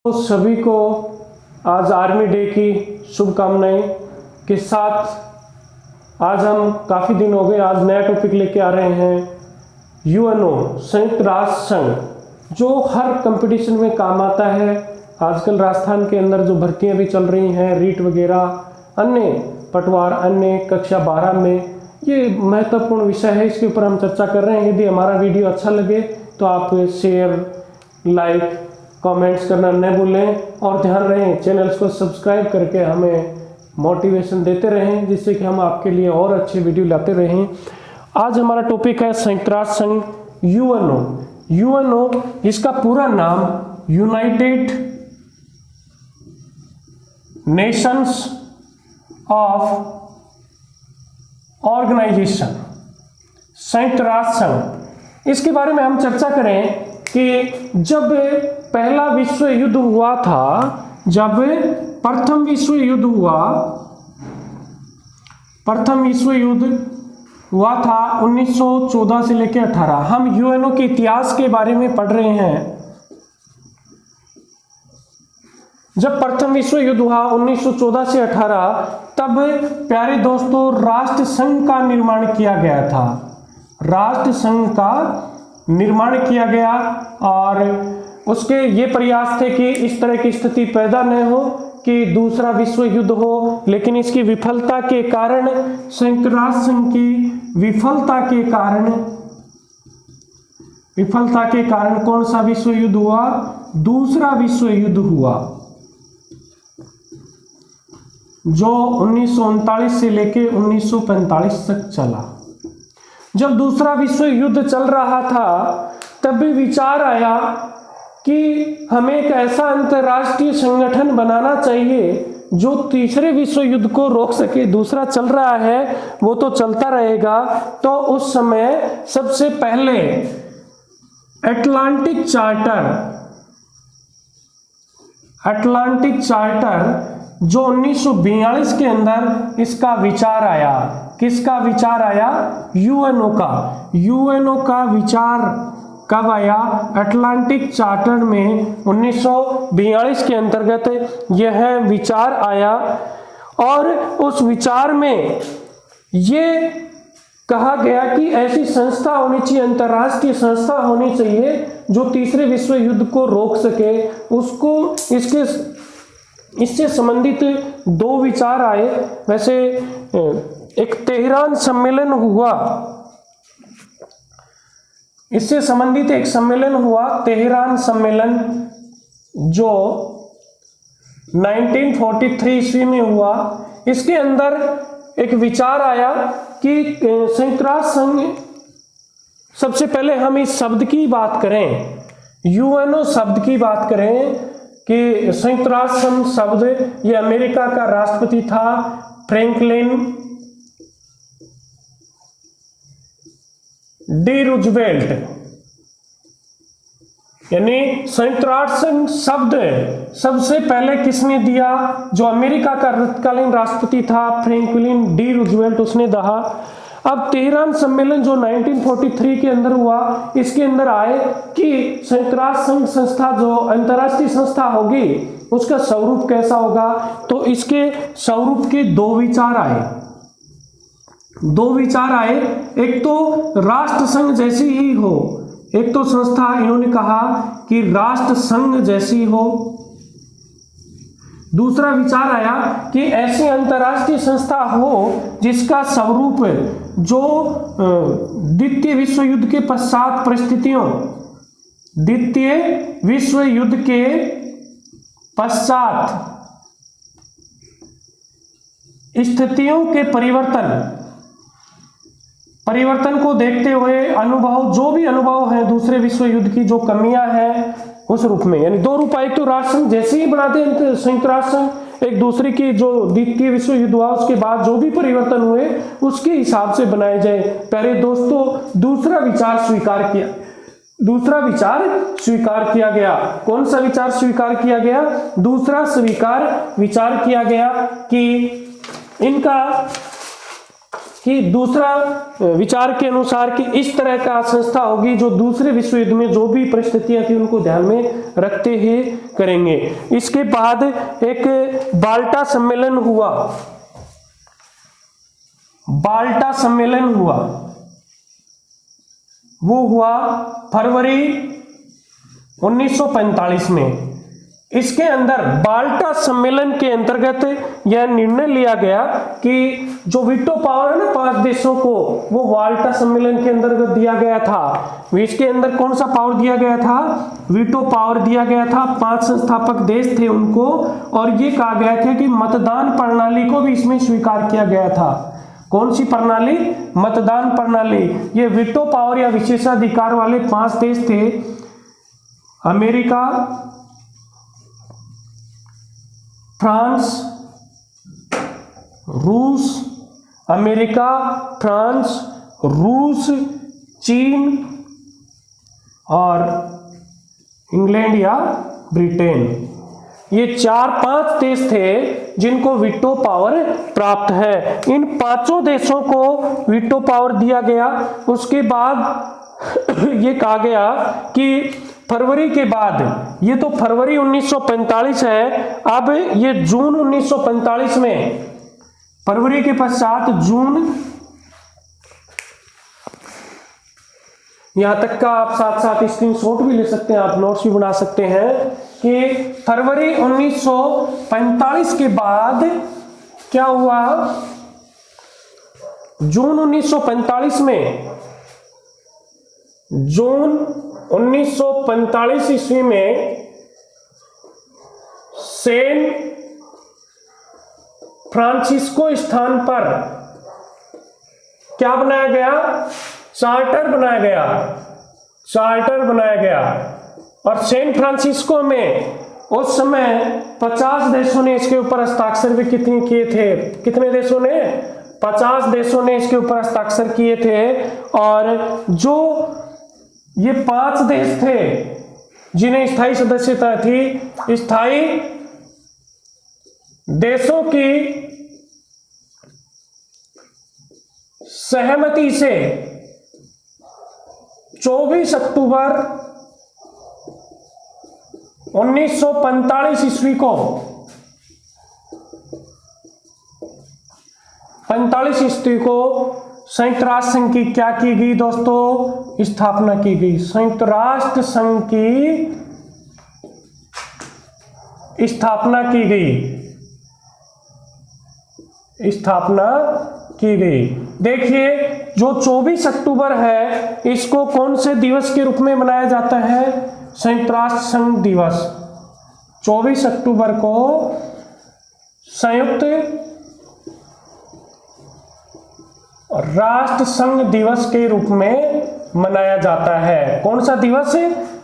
तो सभी को आज आर्मी डे की शुभकामनाएं के साथ आज हम काफ़ी दिन हो गए, आज नया टॉपिक लेके आ रहे हैं यूएनओ संयुक्त राष्ट्र संघ, जो हर कंपटीशन में काम आता है। आजकल राजस्थान के अंदर जो भर्तियां भी चल रही हैं, रीट वगैरह, अन्य पटवार, अन्य कक्षा 12 में, ये महत्वपूर्ण विषय है, इसके ऊपर हम चर्चा कर रहे हैं। यदि हमारा वीडियो अच्छा लगे तो आप शेयर, लाइक, कमेंट्स करना न भूलें और ध्यान रहें चैनल्स को सब्सक्राइब करके हमें मोटिवेशन देते रहें, जिससे कि हम आपके लिए और अच्छे वीडियो लाते रहें। आज हमारा टॉपिक है संयुक्त राष्ट्र संघ यूएनओ। यूएनओ इसका पूरा नाम यूनाइटेड नेशंस ऑफ ऑर्गेनाइजेशन, संयुक्त राष्ट्र संघ। इसके बारे में हम चर्चा करें कि जब पहला विश्व युद्ध हुआ था, जब प्रथम विश्व युद्ध हुआ था 1914 से लेकर 18, हम यूएनओ के इतिहास के बारे में पढ़ रहे हैं। जब प्रथम विश्व युद्ध हुआ 1914 से 18, तब प्यारे दोस्तों राष्ट्र संघ का निर्माण किया गया था। राष्ट्र संघ का निर्माण किया गया और उसके ये प्रयास थे कि इस तरह की स्थिति पैदा न हो कि दूसरा विश्व युद्ध हो। लेकिन इसकी विफलता के कारण, संयुक्त राष्ट्र संघ की विफलता के कारण कौन सा विश्व युद्ध हुआ? दूसरा विश्व युद्ध हुआ, जो 1939 से लेके 1945 तक चला। जब दूसरा विश्व युद्ध चल रहा था, तब भी विचार आया कि हमें एक ऐसा अंतर्राष्ट्रीय संगठन बनाना चाहिए जो तीसरे विश्व युद्ध को रोक सके। दूसरा चल रहा है वो तो चलता रहेगा। तो उस समय सबसे पहले अटलांटिक चार्टर जो 1942 के अंदर इसका विचार आया। किसका विचार आया? यूएनओ का। यूएनओ का विचार कब आया? अटलांटिक चार्टर में 1942 के अंतर्गत यह विचार आया और उस विचार में ये कहा गया कि ऐसी संस्था होनी चाहिए, अंतर्राष्ट्रीय संस्था होनी चाहिए जो तीसरे विश्व युद्ध को रोक सके। इससे संबंधित दो विचार आए। वैसे एक तेहरान सम्मेलन हुआ, इससे संबंधित एक सम्मेलन हुआ, तेहरान सम्मेलन, जो 1943 ईस्वी में हुआ। इसके अंदर एक विचार आया कि संयुक्त राष्ट्र संघ, सबसे पहले हम इस शब्द की बात करें, यूएनओ शब्द की बात करें कि संयुक्त राष्ट्र संघ शब्द, ये अमेरिका का राष्ट्रपति था फ्रैंकलिन डी रूजवेल्ट, यानी संयुक्त राष्ट्र संघ शब्द सबसे पहले किसने दिया? जो अमेरिका का तत्कालीन राष्ट्रपति था फ्रैंकलिन डी रूजवेल्ट, उसने कहा। अब तेहरान सम्मेलन जो 1943 के अंदर हुआ, इसके अंदर आए कि संयुक्त राष्ट्र संघ संस्था जो अंतर्राष्ट्रीय संस्था होगी उसका स्वरूप कैसा होगा। तो इसके स्वरूप के दो विचार आए। एक तो राष्ट्र संघ जैसी ही हो, एक तो संस्था इन्होंने कहा कि राष्ट्र संघ जैसी हो। दूसरा विचार आया कि ऐसी अंतर्राष्ट्रीय संस्था हो जिसका स्वरूप जो द्वितीय विश्व युद्ध के पश्चात परिस्थितियों, द्वितीय विश्व युद्ध के पश्चात स्थितियों के परिवर्तन को देखते हुए अनुभव, जो भी अनुभव है दूसरे विश्व युद्ध की जो कमियां हैं उस रूप में, यानी दो रूप, एक तो राष्ट्र संघ जैसे ही बनाते हैं संयुक्त राष्ट्र संघ, एक दूसरे की जो द्वितीय विश्व युद्ध हुआ उसके बाद जो भी परिवर्तन हुए उसके हिसाब से बनाए जाए। प्यारे दोस्तों, दूसरा विचार स्वीकार किया गया। कौन सा विचार स्वीकार किया गया? दूसरा विचार किया गया कि इनका कि दूसरा विचार के अनुसार कि इस तरह का संस्था होगी जो दूसरे विश्व युद्ध में जो भी परिस्थितियां थी उनको ध्यान में रखते ही करेंगे। इसके बाद एक बाल्टा सम्मेलन हुआ, बाल्टा सम्मेलन हुआ, वो हुआ फरवरी 1945 में। इसके अंदर बाल्टा सम्मेलन के अंतर्गत यह निर्णय लिया गया कि जो वीटो पावर है ना 5 देशों को, वो बाल्टा सम्मेलन के अंतर्गत दिया गया था। इसके अंदर कौन सा पावर दिया गया था? वीटो पावर दिया गया था। 5 संस्थापक देश थे उनको, और ये कहा गया था कि मतदान प्रणाली को भी इसमें स्वीकार किया गया था। कौन सी प्रणाली? मतदान प्रणाली। ये वीटो पावर या विशेषाधिकार वाले 5 देश थे, अमेरिका, फ्रांस, रूस, अमेरिका, फ्रांस, रूस, चीन और इंग्लैंड या ब्रिटेन। ये 4-5 देश थे जिनको वीटो पावर प्राप्त है। इन 5 देशों को वीटो पावर दिया गया। उसके बाद ये कहा गया कि फरवरी के बाद, ये तो फरवरी 1945 है, अब ये जून 1945 में, फरवरी के पश्चात जून, यहां तक का आप साथ साथ स्क्रीनशॉट भी ले सकते हैं, आप नोट्स भी बना सकते हैं कि फरवरी 1945 के बाद क्या हुआ? जून 1945 में, जून 1945 ईस्वी में सैन फ्रांसिस्को स्थान पर क्या बनाया गया? चार्टर बनाया गया, चार्टर बनाया गया। और सैन फ्रांसिस्को में उस समय 50 देशों ने इसके ऊपर हस्ताक्षर भी कितने किए थे? कितने देशों ने? 50 देशों ने इसके ऊपर हस्ताक्षर किए थे। और जो ये 5 देश थे जिन्हें स्थायी सदस्यता थी, स्थायी देशों की सहमति से 24 अक्टूबर 1945 ईस्वी को, 45 ईस्वी को संयुक्त राष्ट्र संघ की क्या की गई दोस्तों? स्थापना की गई। संयुक्त राष्ट्र संघ की स्थापना की गई, स्थापना की गई। देखिए जो 24 अक्टूबर है, इसको कौन से दिवस के रूप में मनाया जाता है? संयुक्त राष्ट्र संघ दिवस। 24 अक्टूबर को संयुक्त राष्ट्र संघ दिवस के रूप में मनाया जाता है। कौन सा दिवस?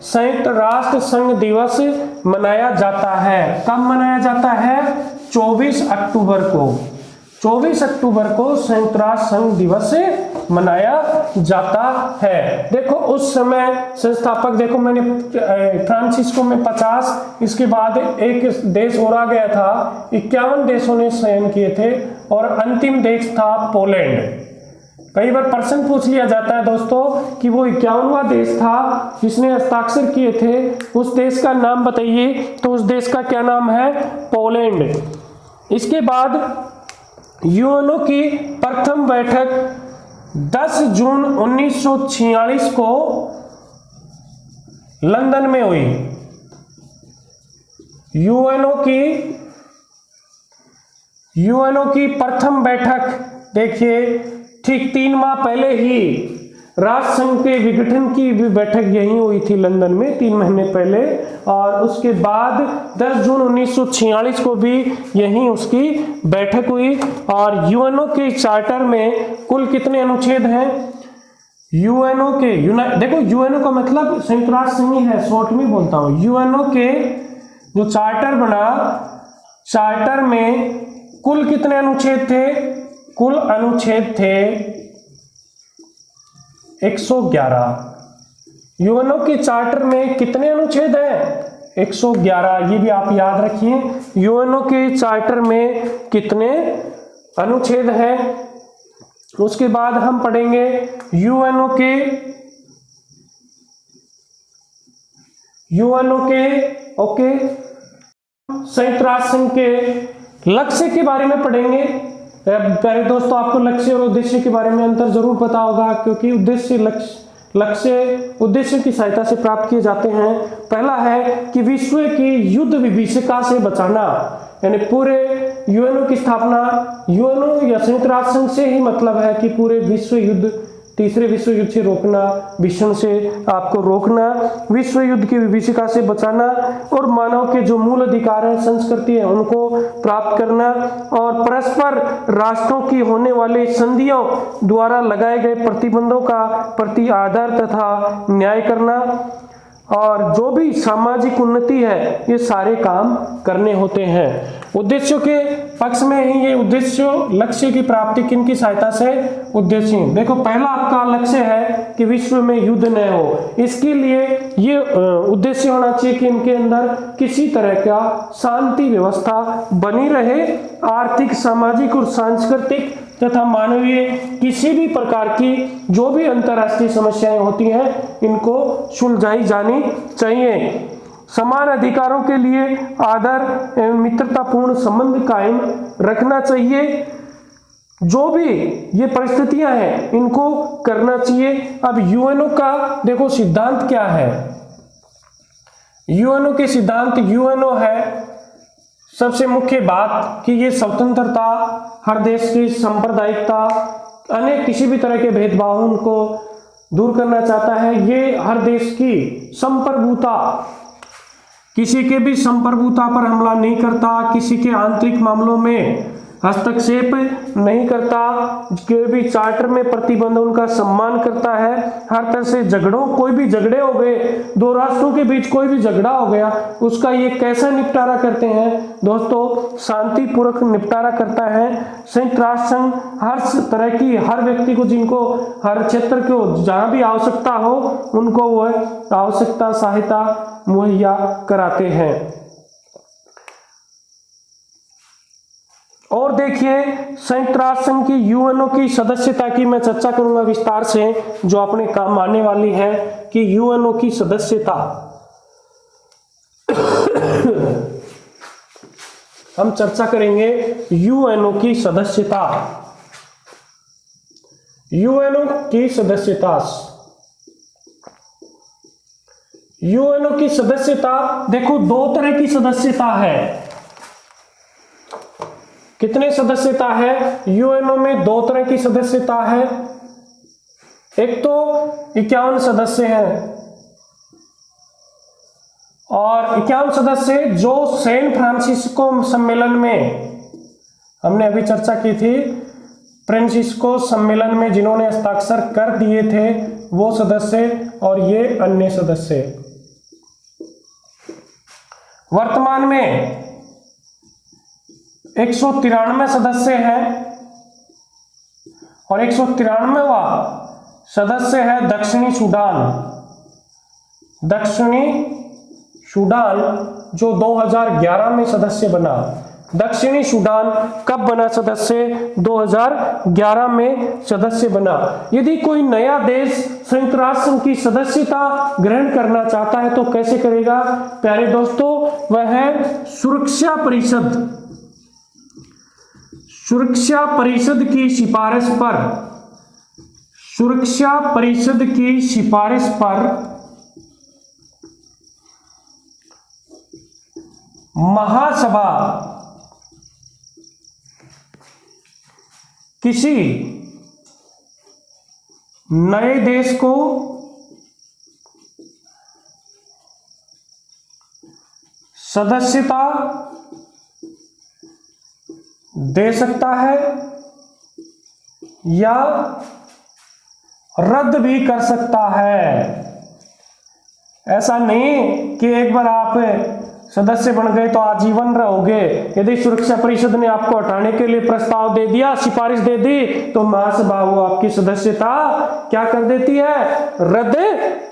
संयुक्त राष्ट्र संघ दिवस मनाया जाता है। कब मनाया जाता है? 24 अक्टूबर को। 24 अक्टूबर को संयुक्त राष्ट्र संघ दिवस मनाया जाता है। देखो उस समय संस्थापक, देखो मैंने फ्रांसिस्को में 50, इसके बाद एक देश और आ गया था, 51 देशों ने चयन किए थे, और अंतिम देश था पोलैंड। कई बार प्रश्न पूछ लिया जाता है दोस्तों कि वो 51वां देश था जिसने हस्ताक्षर किए थे, उस देश का नाम बताइए। तो उस देश का क्या नाम है? पोलैंड। इसके बाद यूएनओ की प्रथम बैठक 10 जून 1946 को लंदन में हुई। यूएनओ की प्रथम बैठक, देखिए ठीक 3 माह पहले ही राष्ट्र संघ के विघटन की भी बैठक यहीं हुई थी लंदन में, 3 महीने पहले। और उसके बाद 10 जून 1946 को भी यहीं उसकी बैठक हुई। और यूएनओ के चार्टर में कुल कितने अनुच्छेद हैं? यूएनओ के, देखो यूएनओ का मतलब संयुक्त राष्ट्र संघ ही है, शॉर्ट में बोलता हूं। यूएनओ के जो चार्टर बना, चार्टर में कुल कितने अनुच्छेद थे? कुल अनुच्छेद थे 111। यूएनओ के चार्टर में कितने अनुच्छेद हैं? 111। ये भी आप याद रखिए, यूएनओ के चार्टर में कितने अनुच्छेद हैं? उसके बाद हम पढ़ेंगे यूएनओ के ओके संयुक्त राष्ट्र संघ के लक्ष्य के बारे में पढ़ेंगे। प्यारे दोस्तों, आपको लक्ष्य और उद्देश्य के बारे में अंतर जरूर पता होगा, क्योंकि लक्ष्य उद्देश्य की सहायता से प्राप्त किए जाते हैं। पहला है कि विश्व की युद्ध विभीषिका से बचाना, यानी पूरे यूएनओ की स्थापना यूएनओ या संयुक्त राष्ट्र संघ से ही मतलब है कि पूरे विश्व युद्ध, तीसरे विश्व युद्ध से रोकना, भीषण से आपको रोकना, विश्व युद्ध की विभीषिका से बचाना और मानव के जो मूल अधिकार है, संस्कृति है, उनको प्राप्त करना और परस्पर राष्ट्रों की होने वाली संधियों द्वारा लगाए गए प्रतिबंधों का प्रति आदर तथा न्याय करना और जो भी सामाजिक उन्नति है, ये सारे काम करने होते हैं। उद्देश्यों के पक्ष में ही ये उद्देश्य लक्ष्य की प्राप्ति किनकी सहायता से? उद्देश्य। देखो, पहला आपका लक्ष्य है कि विश्व में युद्ध न हो। इसके लिए ये उद्देश्य होना चाहिए कि इनके अंदर किसी तरह का शांति व्यवस्था बनी रहे, आर्थिक, सामाजिक और सांस्कृतिक तथा मानवीय किसी भी प्रकार की जो भी अंतर्राष्ट्रीय समस्याएं होती हैं, इनको सुलझाई जानी चाहिए। समान अधिकारों के लिए आदर एवं मित्रतापूर्ण संबंध कायम रखना चाहिए। जो भी ये परिस्थितियां हैं, इनको करना चाहिए। अब यूएनओ का देखो सिद्धांत क्या है। यूएनओ के सिद्धांत, यूएनओ है सबसे मुख्य बात कि ये स्वतंत्रता, हर देश की सांप्रदायिकता, अनेक किसी भी तरह के भेदभाव उनको दूर करना चाहता है। ये हर देश की संप्रभुता, किसी के भी संप्रभुता पर हमला नहीं करता, किसी के आंतरिक मामलों में हस्तक्षेप नहीं करता, के भी चार्टर में प्रतिबंध उनका सम्मान करता है। हर तरह से झगड़ों, कोई भी झगड़े हो गए, दो राष्ट्रों के बीच कोई भी झगड़ा हो गया, उसका ये कैसा निपटारा करते हैं दोस्तों? शांतिपूर्वक निपटारा करता है। संयुक्त राष्ट्र संघ हर तरह की, हर व्यक्ति को, जिनको हर क्षेत्र को जहां भी आवश्यकता हो, उनको वह आवश्यकता सहायता मुहैया कराते हैं। और देखिए, संयुक्त राष्ट्र संघ की यूएनओ की सदस्यता की मैं चर्चा करूंगा विस्तार से, जो अपने काम आने वाली है कि यूएनओ की सदस्यता हम चर्चा करेंगे यूएनओ की सदस्यता। यूएनओ की सदस्यता, यूएनओ की सदस्यता देखो दो तरह की सदस्यता है। कितने सदस्यता है? यूएनओ में दो तरह की सदस्यता है। एक तो 51 सदस्य हैं और 51 सदस्य जो सैन फ्रांसिस्को सम्मेलन में हमने अभी चर्चा की थी, फ्रांसिस्को सम्मेलन में जिन्होंने हस्ताक्षर कर दिए थे वो सदस्य और ये अन्य सदस्य। वर्तमान में 193 सदस्य हैं और 193वां सदस्य है दक्षिणी सूडान। दक्षिणी सूडान जो 2011 में सदस्य बना। दक्षिणी सूडान कब बना सदस्य? 2011 में सदस्य बना। यदि कोई नया देश संयुक्त राष्ट्र संघ की सदस्यता ग्रहण करना चाहता है तो कैसे करेगा? प्यारे दोस्तों, वह है सुरक्षा परिषद। सुरक्षा परिषद की सिफारिश पर, सुरक्षा परिषद की सिफारिश पर महासभा किसी नए देश को सदस्यता दे सकता है या रद्द भी कर सकता है। ऐसा नहीं कि एक बार आप सदस्य बन गए तो आजीवन रहोगे। यदि सुरक्षा परिषद ने आपको हटाने के लिए प्रस्ताव दे दिया, सिफारिश दे दी, तो महासभा वो आपकी सदस्यता क्या कर देती है? रद्द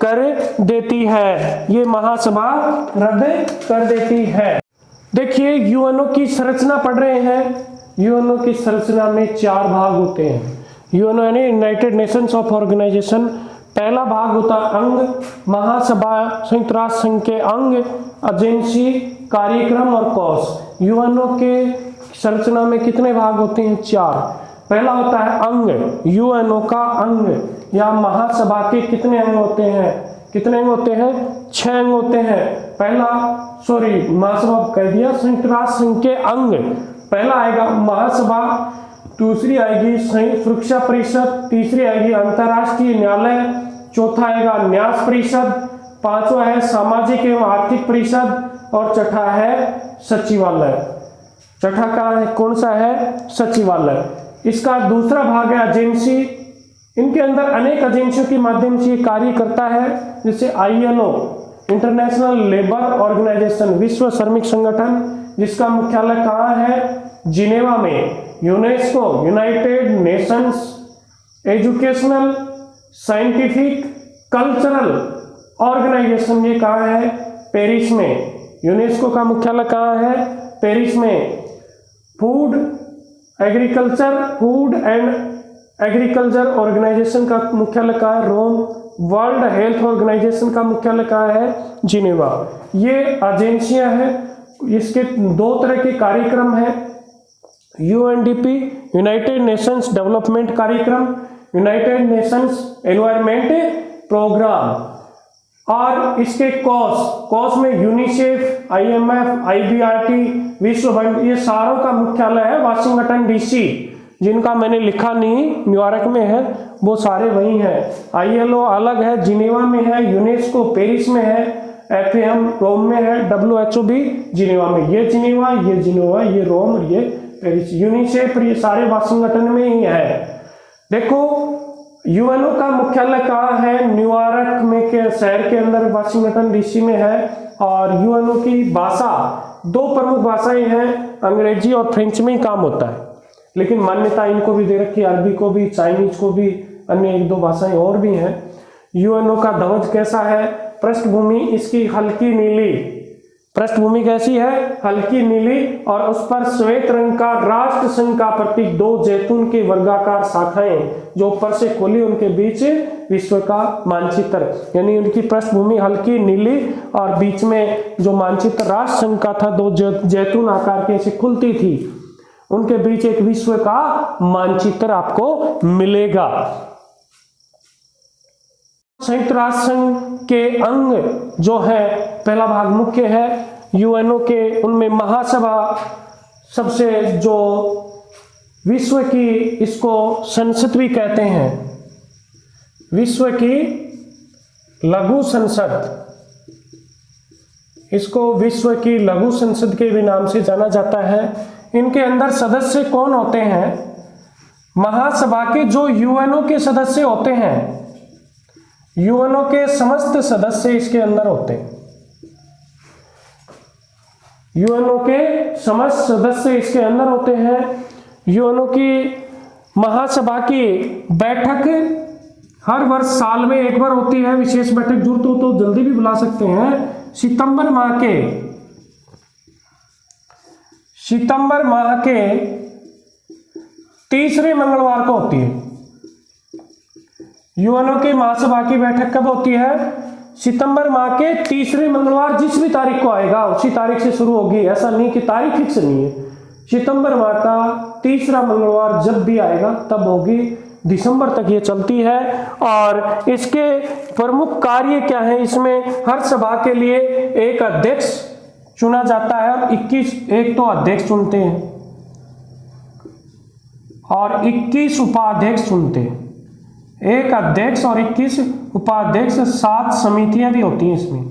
कर देती है। ये महासभा रद्द कर देती है। देखिए, यूएनओ की संरचना पढ़ रहे हैं। यूएनओ की संरचना में 4 भाग होते हैं। यूएनओ यानी यूनाइटेड नेशंस ऑफ ऑर्गेनाइजेशन। पहला भाग होता है अंग, महासभा, संयुक्त राष्ट्र संघ के अंग, एजेंसी, कार्यक्रम और कोष। यूएनओ के संरचना में कितने भाग होते हैं? 4। पहला होता है अंग, यूएनओ का अंग या महासभा के कितने अंग होते हैं? कितने अंग होते हैं? 6 अंग होते हैं। पहला, महासभा कह दिया, संयुक्त राष्ट्र संघ के अंग। पहला आएगा महासभा, दूसरी आएगी संयुक्त सुरक्षा परिषद, तीसरी आएगी अंतर्राष्ट्रीय न्यायालय, चौथा आएगा न्यास परिषद, पांचवा है सामाजिक एवं आर्थिक परिषद और छठा है सचिवालय। छठा का है कौन सा है? सचिवालय। इसका दूसरा भाग है एजेंसी। इनके अंदर अनेक एजेंसियों के माध्यम से ये कार्य करता है, जैसे ILO, इंटरनेशनल लेबर ऑर्गेनाइजेशन, विश्व श्रमिक संगठन, जिसका मुख्यालय कहाँ है? जिनेवा में। UNESCO, United Nations educational, scientific, cultural organisation, ये कहाँ है? पेरिस में। यूनेस्को का मुख्यालय कहाँ है? पेरिस में। फूड एंड एग्रीकल्चर ऑर्गेनाइजेशन का मुख्यालय कहाँ है? रोम। वर्ल्ड हेल्थ ऑर्गेनाइजेशन का मुख्यालय कहाँ है? जिनेवा। ये एजेंसियां हैं। इसके 2 तरह के कार्यक्रम हैं, UNDP, यूनाइटेड नेशंस डेवलपमेंट कार्यक्रम, यूनाइटेड नेशंस एनवायरमेंट प्रोग्राम। और इसके कोष में यूनिसेफ, IMF, IBRT, विश्व बैंक, ये सारों का मुख्यालय है वाशिंगटन DC। जिनका मैंने लिखा नहीं, न्यूयॉर्क में है, वो सारे वही हैं। ILO अलग है, जिनेवा में है, यूनेस्को पेरिस में है, FAM रोम में है, WHO भी जिनेवा में। ये जिनेवा, ये रोम और ये पेरिस। यूनिसेफ ये सारे वाशिंगटन में ही है। देखो यूएनओ का मुख्यालय कहाँ है? न्यूयॉर्क में के शहर के अंदर वाशिंगटन DC में है। और यूएनओ की भाषा 2 प्रमुख भाषाएं हैं, अंग्रेजी और फ्रेंच में ही काम होता है, लेकिन मान्यता इनको भी दे रखी है, अरबी को भी, चाइनीज को भी, अन्य 1-2 भाषाएं और भी हैं। यूएनओ का ध्वज कैसा है? पृष्ठभूमि इसकी हल्की नीली, पृष्ठभूमि कैसी है? हल्की नीली, और उस पर श्वेत रंग का राष्ट्र संघ का प्रतीक 2 जैतून के वर्गाकार शाखाएं जो ऊपर से खोली, उनके बीच विश्व का मानचित्र, यानी उनकी पृष्ठभूमि हल्की नीली और बीच में जो मानचित्र राष्ट्र संघ का था 2 जैतून आकार की ऐसी खुलती थी, उनके बीच एक विश्व का मानचित्र आपको मिलेगा। संयुक्त राष्ट्र संघ के अंग जो है, पहला भाग मुख्य है यूएनओ के, उनमें महासभा सबसे जो विश्व की, इसको संसद भी कहते हैं, विश्व की लघु संसद, इसको विश्व की लघु संसद के भी नाम से जाना जाता है। इनके अंदर सदस्य कौन होते हैं? महासभा के जो यूएनओ के सदस्य होते हैं, यूएनओ के समस्त सदस्य इसके अंदर होते हैं। यूएनओ के समस्त सदस्य इसके अंदर होते हैं। यूएनओ की महासभा की बैठक हर वर्ष साल में एक बार होती है, विशेष बैठक जरूरत हो तो जल्दी भी बुला सकते हैं। सितंबर माह के तीसरे मंगलवार को होती है। यूएनओ के महासभा की बैठक कब होती है? सितंबर माह के तीसरे मंगलवार, जिस भी तारीख को आएगा उसी तारीख से शुरू होगी, ऐसा नहीं कि तारीख फिक्स नहीं है। सितंबर माह का तीसरा मंगलवार जब भी आएगा तब होगी, दिसंबर तक ये चलती है। और इसके प्रमुख कार्य क्या है? इसमें हर सभा के लिए एक अध्यक्ष चुना जाता है और 21 तो अध्यक्ष चुनते हैं और 21 उपाध्यक्ष चुनते हैं। एक अध्यक्ष और 21 उपाध्यक्ष, 7 समितियां भी होती हैं इसमें,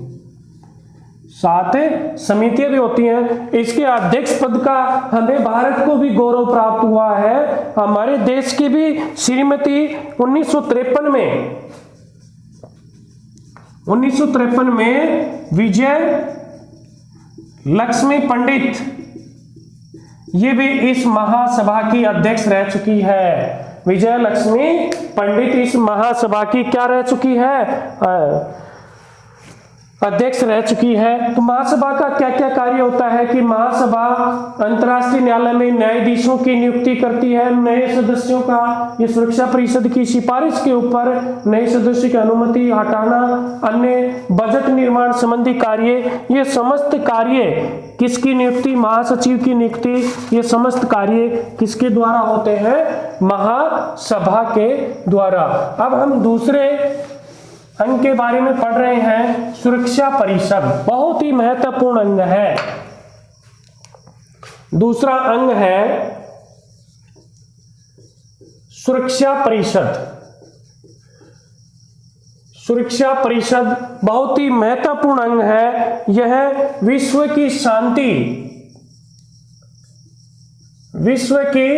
7 समितियां भी होती हैं। इसके अध्यक्ष पद का हमें भारत को भी गौरव प्राप्त हुआ है। हमारे देश की भी श्रीमती 1953 में विजय लक्ष्मी पंडित, ये भी इस महासभा की अध्यक्ष रह चुकी है। विजय लक्ष्मी पंडित इस महासभा की क्या रह चुकी है? अध्यक्ष रह चुकी है। तो महासभा का क्या क्या कार्य होता है कि महासभा अंतर्राष्ट्रीय न्यायालय में न्यायाधीशों की नियुक्ति करती है, नए सदस्यों का, ये सुरक्षा परिषद की सिफारिश के ऊपर नए सदस्यों की अनुमति, हटाना, अन्य बजट निर्माण संबंधी कार्य, ये समस्त कार्य किसकी नियुक्ति, महासचिव की नियुक्ति, ये समस्त कार्य किसके द्वारा होते हैं, महासभा के द्वारा। अब हम दूसरे अंग के बारे में पढ़ रहे हैं, सुरक्षा परिषद, बहुत ही महत्वपूर्ण अंग है। दूसरा अंग है सुरक्षा परिषद। सुरक्षा परिषद बहुत ही महत्वपूर्ण अंग है। यह विश्व की शांति, विश्व की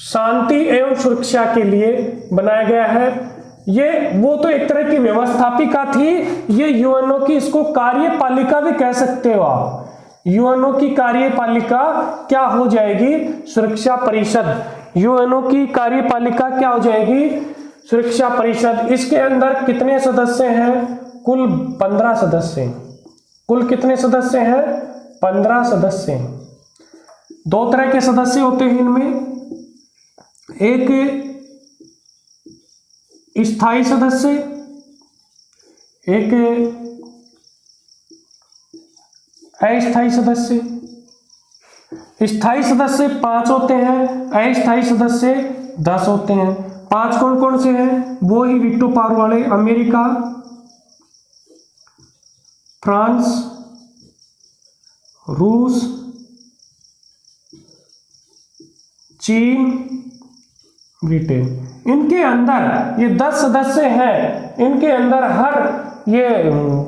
शांति एवं सुरक्षा के लिए बनाया गया है। ये वो तो एक तरह की व्यवस्थापिका थी, ये यूएनओ की, इसको कार्यपालिका भी कह सकते हो आप। यूएनओ की कार्यपालिका क्या हो जाएगी, सुरक्षा परिषद। यूएनओ की कार्यपालिका क्या हो जाएगी, सुरक्षा परिषद। इसके अंदर कितने सदस्य हैं, कुल 15 सदस्य हैं। कुल कितने सदस्य हैं, 15 सदस्य हैं। दो तरह के सदस्य होते हैं इनमें, एक स्थायी सदस्य, एक अस्थायी सदस्य। स्थायी सदस्य 5 होते हैं, अस्थायी सदस्य 10 होते हैं। 5 कौन कौन से हैं, वो ही वीटो पावर वाले, अमेरिका, फ्रांस, रूस, चीन, ब्रिटेन। इनके अंदर ये 10 सदस्य हैं, इनके अंदर हर ये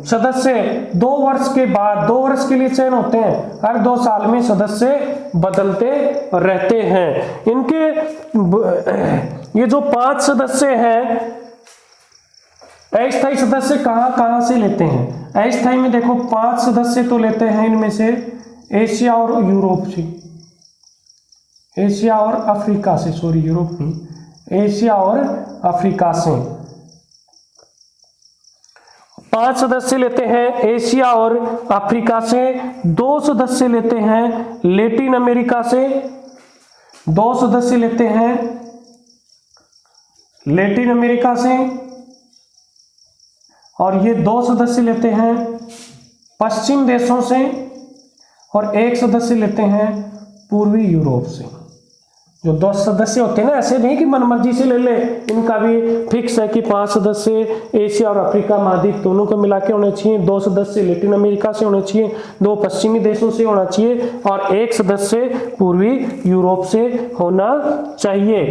सदस्य 2 वर्ष के बाद, 2 वर्ष के लिए चयन होते हैं, हर 2 साल में सदस्य बदलते रहते हैं। इनके ये जो 5 सदस्य हैं, अस्थायी सदस्य कहाँ कहाँ से लेते हैं, अस्थायी में देखो 5 सदस्य तो लेते हैं इनमें से एशिया और यूरोप से, एशिया और अफ्रीका से, सॉरी यूरोप नहीं, एशिया और अफ्रीका से 5 सदस्य लेते हैं एशिया और अफ्रीका से। 2 सदस्य लेते हैं लैटिन अमेरिका से, 2 सदस्य लेते हैं लैटिन अमेरिका से, और ये 2 सदस्य लेते हैं पश्चिम देशों से, और 1 सदस्य लेते हैं पूर्वी यूरोप से। जो 2 सदस्य होते हैं ना, ऐसे नहीं कि मनमर्जी से ले ले, इनका भी फिक्स है कि 5 सदस्य एशिया और अफ्रीका महाद्वीप दोनों को मिला के होने चाहिए, 2 सदस्य लैटिन अमेरिका से होने चाहिए, 2 पश्चिमी देशों से होना चाहिए, और 1 सदस्य पूर्वी यूरोप से होना चाहिए।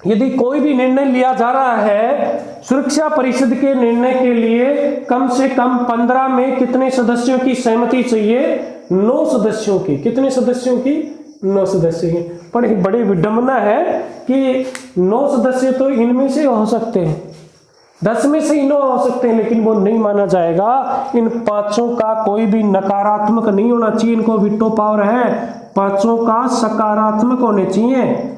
यदि कोई भी निर्णय लिया जा रहा है, सुरक्षा परिषद के निर्णय के लिए कम से कम 15 में कितने सदस्यों की सहमति चाहिए, 9 सदस्यों की। कितने सदस्यों की, 9 सदस्य हैं। पर बड़ी विडंबना है कि 9 सदस्य तो इनमें से हो सकते हैं, 10 में से 9 हो सकते हैं, लेकिन वो नहीं माना जाएगा। इन 5 का कोई भी नकारात्मक नहीं होना चाहिए, इनको वीटो पावर है, 5 का सकारात्मक होने चाहिए।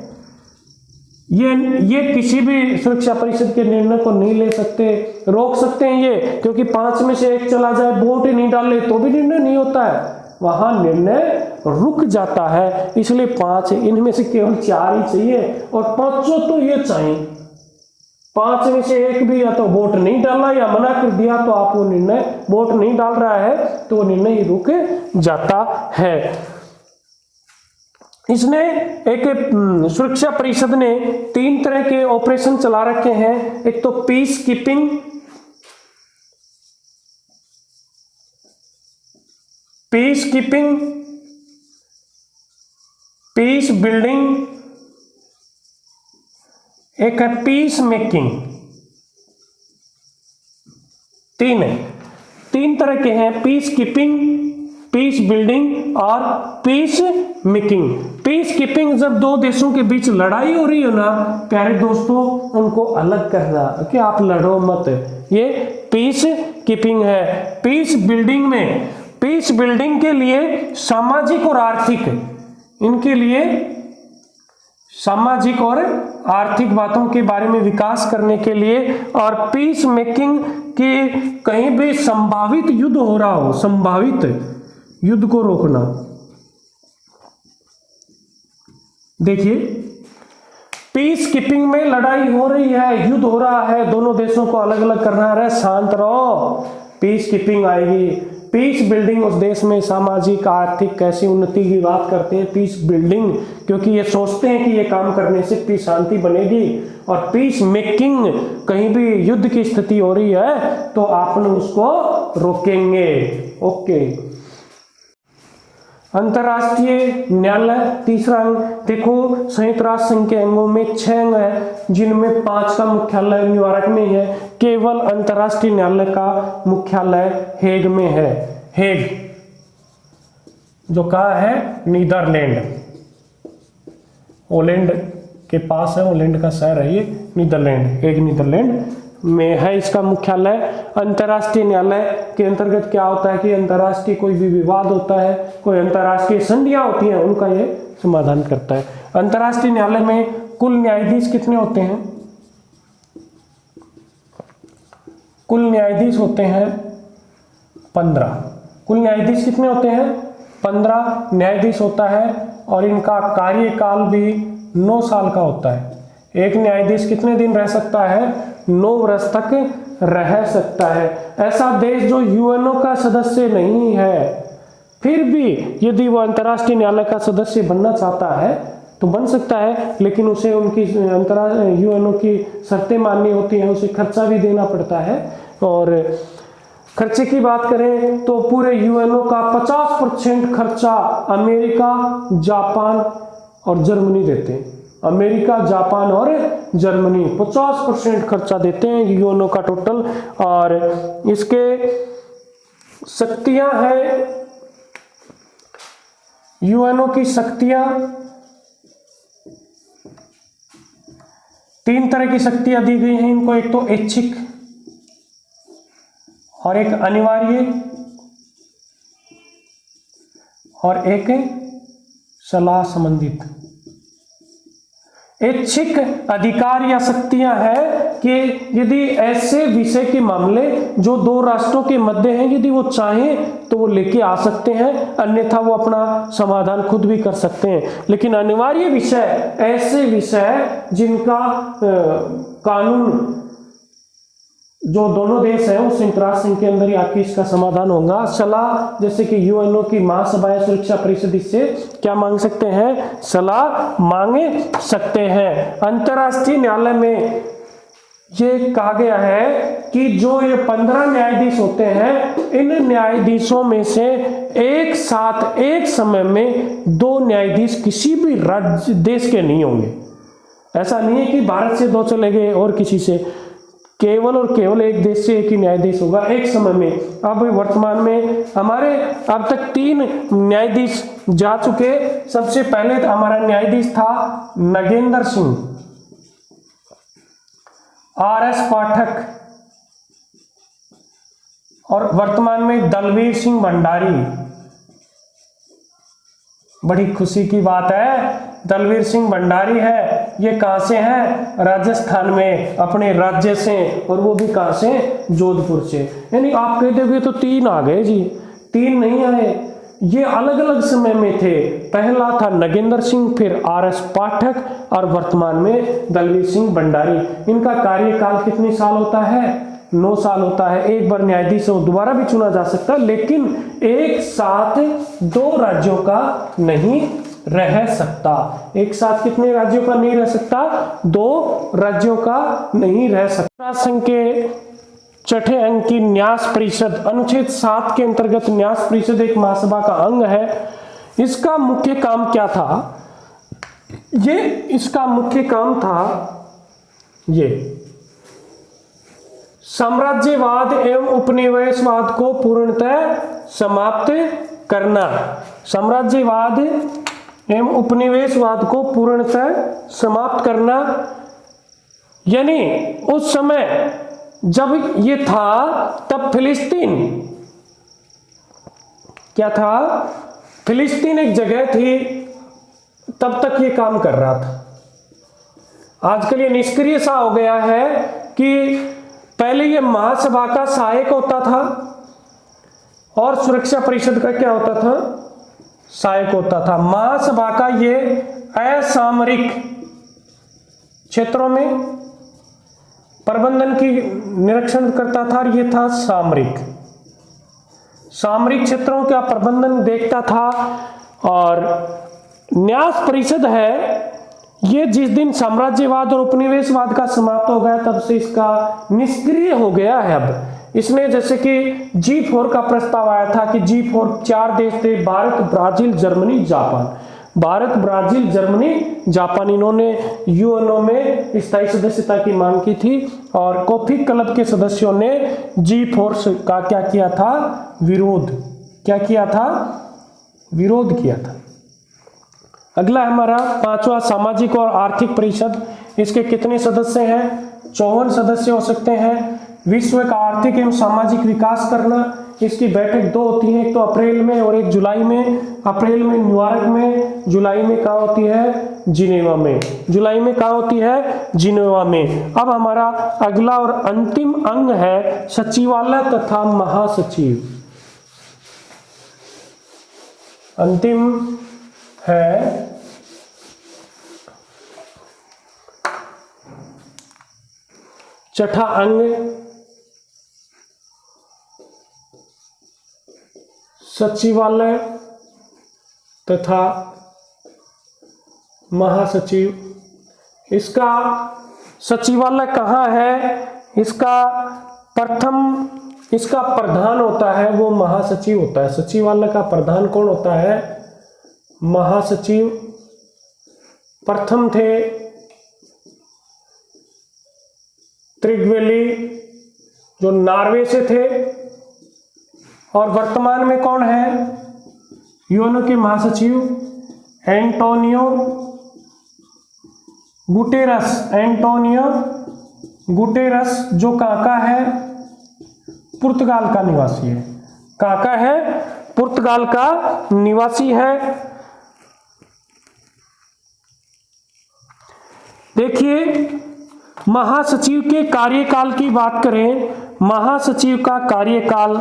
ये किसी भी सुरक्षा परिषद के निर्णय को नहीं ले सकते, रोक सकते हैं ये, क्योंकि 5 में से 1 चला जाए, वोट ही नहीं डाले तो भी निर्णय नहीं होता है, वहां निर्णय रुक जाता है। इसलिए 5, इनमें से केवल 4 ही चाहिए, और 5 तो ये चाहिए। 5 में से 1 भी या तो वोट नहीं डाला या मना कर दिया, तो आप वो निर्णय, वोट नहीं डाल रहा है तो वो निर्णय ही रुक जाता है। इसने एक सुरक्षा परिषद ने 3 तरह के ऑपरेशन चला रखे हैं। एक तो पीस कीपिंग, पीस बिल्डिंग, एक है पीस मेकिंग। 3 तरह के हैं, पीस कीपिंग, पीस बिल्डिंग और पीस मेकिंग। पीस कीपिंग जब 2 देशों के बीच लड़ाई हो रही हो ना प्यारे दोस्तों, उनको अलग करना कि आप लड़ो मत, ये पीस कीपिंग है। पीस बिल्डिंग में, पीस बिल्डिंग के लिए सामाजिक और आर्थिक, इनके लिए सामाजिक और आर्थिक बातों के बारे में विकास करने के लिए, और पीस मेकिंग की कहीं भी संभावित युद्ध हो रहा हो, संभावित युद्ध को रोकना। देखिए, पीस कीपिंग में लड़ाई हो रही है, युद्ध हो रहा है, दोनों देशों को अलग अलग करना है, शांत रहो, पीस कीपिंग आएगी। पीस बिल्डिंग, उस देश में सामाजिक आर्थिक कैसी उन्नति की बात करते हैं, पीस बिल्डिंग, क्योंकि ये सोचते हैं कि ये काम करने से पीस शांति बनेगी। और पीस मेकिंग, कहीं भी युद्ध की स्थिति हो रही है तो आपने उसको रोकेंगे। ओके, अंतर्राष्ट्रीय न्यायालय, तीसरा अंग। देखो, संयुक्त राष्ट्र संघ के अंगों में 6 अंग है, जिनमें 5 का मुख्यालय न्यूयॉर्क में है, केवल अंतर्राष्ट्रीय न्यायालय का मुख्यालय हेग में है। हेग जो कहा है, नीदरलैंड, ओलैंड के पास है, ओलैंड का शहर है ये, नीदरलैंड, हेग नीदरलैंड में है इसका मुख्यालय। अंतर्राष्ट्रीय न्यायालय के अंतर्गत क्या होता है कि अंतर्राष्ट्रीय कोई भी विवाद होता है, कोई अंतर्राष्ट्रीय संधियां होती हैं, उनका ये समाधान करता है। अंतर्राष्ट्रीय न्यायालय में कुल न्यायाधीश कितने होते हैं? कुल न्यायाधीश होते हैं 15। कुल न्यायाधीश कितने होते हैं? 15 न्यायाधीश होता है, और इनका कार्यकाल भी 9 साल का होता है। एक न्यायाधीश कितने दिन रह सकता है? 9 वर्ष तक रह सकता है। ऐसा देश जो यूएनओ का सदस्य नहीं है, फिर भी यदि वो अंतर्राष्ट्रीय न्यायालय का सदस्य बनना चाहता है तो बन सकता है, लेकिन उसे उनकी यूएनओ की शर्तें माननी होती हैं, उसे खर्चा भी देना पड़ता है। और खर्चे की बात करें तो पूरे यूएनओ का 50% खर्चा अमेरिका, जापान और जर्मनी देते हैं। अमेरिका, जापान और जर्मनी 50% खर्चा देते हैं यूएनओ का टोटल। और इसके शक्तियां हैं, यूएनओ की शक्तियां 3 तरह की शक्तियां दी गई हैं इनको। एक तो ऐच्छिक, और एक अनिवार्य, और एक सलाह संबंधित। ऐच्छिक अधिकार या शक्तियां हैं कि यदि ऐसे विषय के मामले जो 2 राष्ट्रों के मध्य हैं, यदि वो चाहें तो वो लेके आ सकते हैं, अन्यथा वो अपना समाधान खुद भी कर सकते हैं। लेकिन अनिवार्य विषय, ऐसे विषय जिनका कानून जो दोनों देश हैं उस संयुक्त राष्ट्र संघ के अंदर ही आके इसका समाधान होगा। सलाह, जैसे कि यूएनओ की महासभा या सुरक्षा परिषद इससे क्या मांग सकते हैं? सलाह मांगे सकते हैं। अंतर्राष्ट्रीय न्यायालय में ये कहा गया है कि जो ये 15 न्यायाधीश होते हैं, इन न्यायाधीशों में से एक साथ एक समय में 2 न्यायाधीश किसी भी राज्य देश के नहीं होंगे। ऐसा नहीं है कि भारत से 2 चले गए और किसी से, केवल और केवल एक देश से एक ही न्यायाधीश होगा एक समय में। अब वर्तमान में हमारे अब तक 3 न्यायाधीश जा चुके। सबसे पहले हमारा न्यायाधीश था नगेंद्र सिंह, RS पाठक, और वर्तमान में दलवीर सिंह भंडारी। बड़ी खुशी की बात है, दलवीर सिंह भंडारी है। ये कहां से हैं? राजस्थान में, अपने राज्य से, और वो भी कहां से? जोधपुर से। यानी आप कह दोगे तो 3 आ गए जी, 3 नहीं आए, ये अलग अलग समय में थे। पहला था नगेंद्र सिंह, फिर RS पाठक, और वर्तमान में दलवीर सिंह भंडारी। इनका कार्यकाल कितने साल होता है? 9 साल होता है। एक बार न्यायाधीश दोबारा भी चुना जा सकता है, लेकिन एक साथ 2 राज्यों का नहीं रह सकता। एक साथ कितने राज्यों का नहीं रह सकता? 2 राज्यों का नहीं रह सकता। संघ के 6ठे अंग की न्यास परिषद, अनुच्छेद 7 के अंतर्गत न्यास परिषद एक महासभा का अंग है। इसका मुख्य काम क्या था? इसका मुख्य काम था ये साम्राज्यवाद एवं उपनिवेशवाद को पूर्णतः समाप्त करना। साम्राज्यवाद एवं उपनिवेशवाद को पूर्णतः समाप्त करना, यानी उस समय जब ये था तब फिलिस्तीन क्या था? फिलिस्तीन एक जगह थी, तब तक ये काम कर रहा था। आजकल ये निष्क्रिय सा हो गया है कि पहले ये महासभा का सहायक होता था और सुरक्षा परिषद का क्या होता था, सहायक होता था। महासभा का ये असामरिक क्षेत्रों में प्रबंधन की निरीक्षण करता था और ये था सामरिक, सामरिक क्षेत्रों का प्रबंधन देखता था। और न्यास परिषद है ये जिस दिन साम्राज्यवाद और उपनिवेशवाद का समाप्त हो गया तब से इसका निष्क्रिय हो गया है। अब इसने जैसे कि G4 का प्रस्ताव आया था कि G4 4 देश थे, Bharat, Brazil, Germany, Japan. Bharat, Brazil, Germany, Japan, इन्होंने यूएनओ में स्थायी सदस्यता की मांग की थी और कॉफी क्लब के सदस्यों ने G4 का क्या किया था, विरोध। क्या किया था, विरोध किया था। अगला हमारा 5वां सामाजिक और आर्थिक परिषद। इसके कितने सदस्य हैं, 54 सदस्य हो सकते हैं। विश्व का आर्थिक एवं सामाजिक विकास करना, इसकी बैठक 2 होती है, एक तो अप्रैल में और एक जुलाई में। अप्रैल में न्यूयॉर्क में, जुलाई में कहाँ होती है, जिनेवा में। जुलाई में कहाँ होती है, जिनेवा में। अब हमारा अगला और अंतिम अंग है सचिवालय तथा महासचिव। अंतिम है छठा अंग सचिवालय तथा महासचिव। इसका सचिवालय कहाँ है, इसका प्रधान होता है वो महासचिव होता है। सचिवालय का प्रधान कौन होता है, महासचिव। प्रथम थे त्रिगवेली जो नॉर्वे से थे और वर्तमान में कौन है यूएनओ के महासचिव, एंटोनियो गुटेरस। एंटोनियो गुटेरस जो कहाँ का है, पुर्तगाल का निवासी है। कहाँ का है, पुर्तगाल का निवासी है। देखिए महासचिव के कार्यकाल की बात करें, महासचिव का कार्यकाल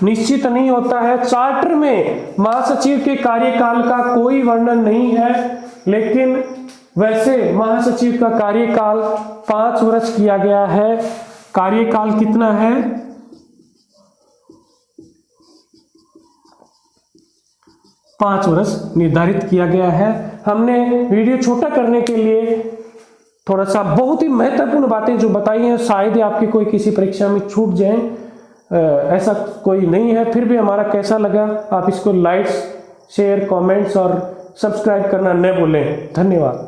निश्चित नहीं होता है। चार्टर में महासचिव के कार्यकाल का कोई वर्णन नहीं है, लेकिन वैसे महासचिव का कार्यकाल 5 वर्ष किया गया है। कार्यकाल कितना है, 5 वर्ष निर्धारित किया गया है। हमने वीडियो छोटा करने के लिए थोड़ा सा बहुत ही महत्वपूर्ण बातें जो बताई हैं, शायद आपकी कोई किसी परीक्षा में छूट जाए, ऐसा कोई नहीं है। फिर भी हमारा कैसा लगा आप इसको लाइक्स, शेयर, कमेंट्स और सब्सक्राइब करना न भूलें। धन्यवाद।